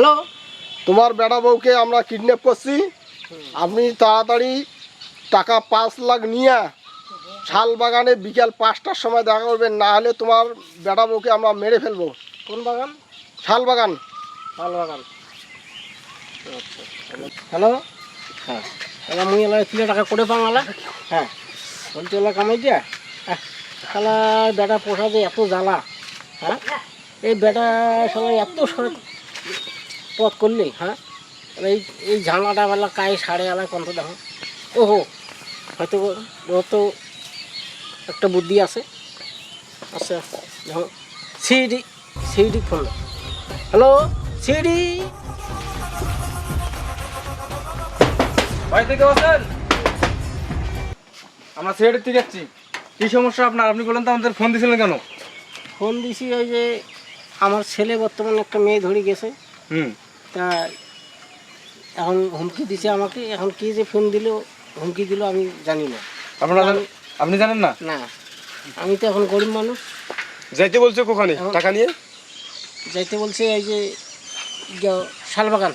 Hello, তোমার বেটা বউকে আমরা কিডন্যাপ করছি। আপনি তাড়াতাড়ি টাকা 5 লাখ নিয়ে শাল বাগানে বিকাল 5টার সময় দেখা করবেন, না হলে তোমার বেটা বউকে আমরা মেরে ফেলবো। কোন বাগান? শাল বাগান। শাল বাগান। আচ্ছা, হ্যালো। হ্যাঁ, এবার মুই এলা 3 টাকা করে পাঙালা। হ্যাঁ, বলছি এলা কামাই দিয়া। শালা বেটা পোষা যে এত জ্বালা। হ্যাঁ, এই বেটা সবাই এত সরে পথ করলি। হ্যাঁ, এই এই ঝামেলাটা বেলা কায় সাড়ে আলা কন্ত দেখো। ওহো, হয়তো ওর তো একটা বুদ্ধি আছে। আচ্ছা, দেখো সিডি ফোন। Hello CD. ভাই থেকে বসেন, আমরা সিলেটের থেকে যাচ্ছি। কি সমস্যা আপনার? আপনি বলেন তো, আমাদের ফোন দিয়েছিলেন কেন? ফোন দিছি ওই যে আমার ছেলে বর্তমানে একটা মেয়ে ধরে গেছে। তা এখন হুমকি দিছে আমাকে। এখন কি যে ফোন দিল, হুমকি দিল আমি জানি না। আপনারা আপনি জানেন না? না, আমি তো এখন গরিব মানুষ। যাইতে বলছে কোখানে টাকা নিয়ে? যাইতে বলছে এই যে শালবাগান।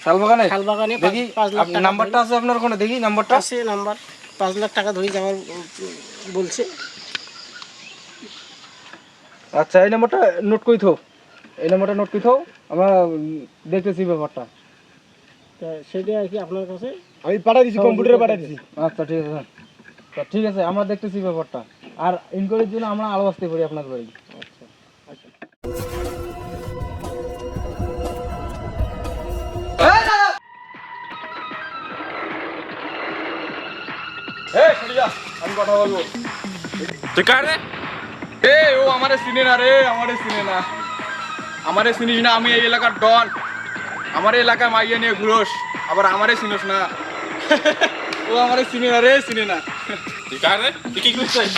শালবাগানে? শালবাগানে দেখি 5 লাখ টাকা নাম্বারটা আছে আপনার ওখানে? দেখি নাম্বারটা আছে। নাম্বার 5 লাখ টাকা ধরে যাওয়ার বলছে। আচ্ছা, এই নাম্বারটা নোট করে থাও। এই নাম্বারটা নোট করে থাও, আমরা দেখতেছি ব্যাপারটা। তা সেটা আর কি আপনার কাছে আমি পাঠাই দিছি, কম্পিউটারে পাঠাই দিছি। আচ্ছা ঠিক আছে, তা ঠিক আছে, আমরা দেখতেছি ব্যাপারটা। আর ইনকোয়ারির জন্য আমরা আলো আসতে পারি আপনার বাড়ি। আচ্ছা আচ্ছা। আমি কথা বলবো। তুই কার রে? এ ও আমারে চিনে না রে, আমারে চিনে না। আমারে চিনিস না? আমি এই এলাকার ডন। আমার এলাকায় মাইয়া নিয়ে ঘুরোস, আবার আমারে চিনোস না। ও আমারে চিনে না রে, চিনে না। তুই কার রে? তুই কি করছিস?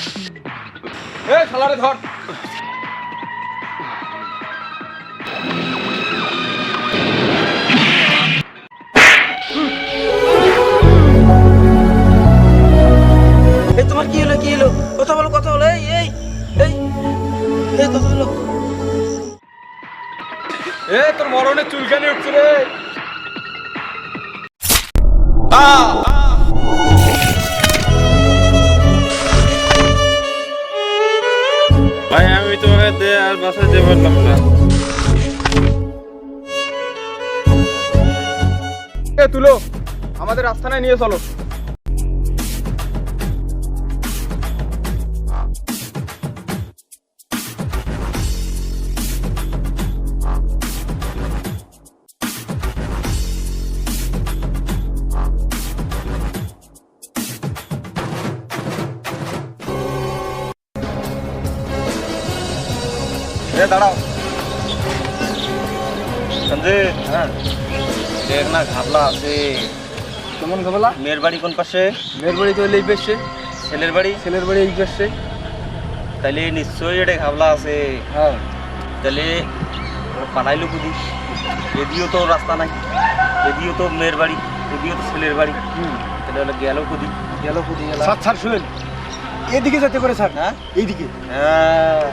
এ শালারে ধর। এই তোমার কি হলো? কি হলো? কথা বলো, কথা বলো। এই এই এই এই কথা বলো। এ তোর মরণের চুলকানি উঠছে রে। ভাই আমি তোমাকে আর বাসাতে পারলাম না। এ তুলো, আমাদের আস্তানায় নিয়ে চলো। দাঁড়াও সঞ্জয়, হ্যাঁ দেখ না ঘাবলা আছে। কেমন ঘাবলা? মেয়ের বাড়ি কোন পাশে? মেয়ের বাড়ি তো এই পাশে। ছেলের বাড়ি? ছেলের বাড়ি এই পাশে। তাহলে নিশ্চয়ই এটা ঘাবলা আছে। হ্যাঁ, তাহলে পালাইলো কুদি। এদিও তো রাস্তা নাই, এদিও তো মেয়ের বাড়ি, এদিও তো ছেলের বাড়ি। তাহলে ওটা গেল কুদি। গেল কুদি গেল। স্যার স্যার শুনেন, এদিকে যেতে করে স্যার। হ্যাঁ এইদিকে। হ্যাঁ,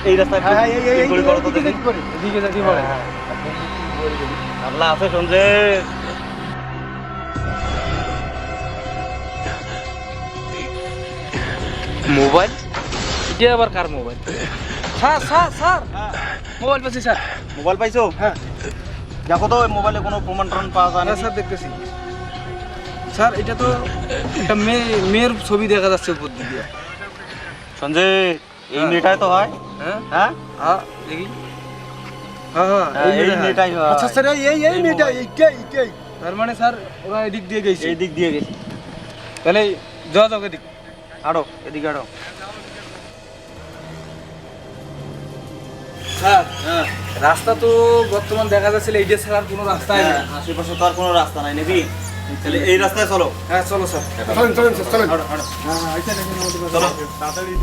এই রাস্তায় হ্যাঁ এই করে করো তো দেখি। এদিকে যেতে পারে। ঘাবলা আছে সঞ্জয়। মোবাইল? এটা আবার কার mobile? Sir sir sir, mobile পাচ্ছি স্যার। মোবাইল পাইছো? হ্যাঁ দেখো তো ওই মোবাইলে কোনো প্রমাণ ট্রমাণ পাওয়া যায় না। স্যার দেখতেছি। স্যার এটা তো একটা মেয়ের ছবি দেখা যাচ্ছে উপর দিকে। সঞ্জয়, এই মেয়েটাই তো হয়। হ্যাঁ হ্যাঁ হ্যাঁ দেখি। হ্যাঁ হ্যাঁ এই মেয়েটাই হয়। আচ্ছা স্যার, এই মেয়েটা এইটাই। তার মানে স্যার ওরা এদিক দিয়ে গেছে। এই দিক দিয়ে গেছে। তাহলে যাও যাও এদিক। আড়ো, এদিকে আড়ো। স্যার রাস্তা তো বর্তমান দেখা যাচ্ছে এইটা ছাড়ার কোনো রাস্তাই নেই। আশেপাশে তো আর কোনো রাস্তা নাই নাকি? তাহলে এই রাস্তায় চলো। হ্যাঁ চলো স্যার। চলেন চলেন স্যার চলেন। আড়ো, আড়ো। হ্যাঁ হ্যাঁ, চলো। তাড়াতাড়ি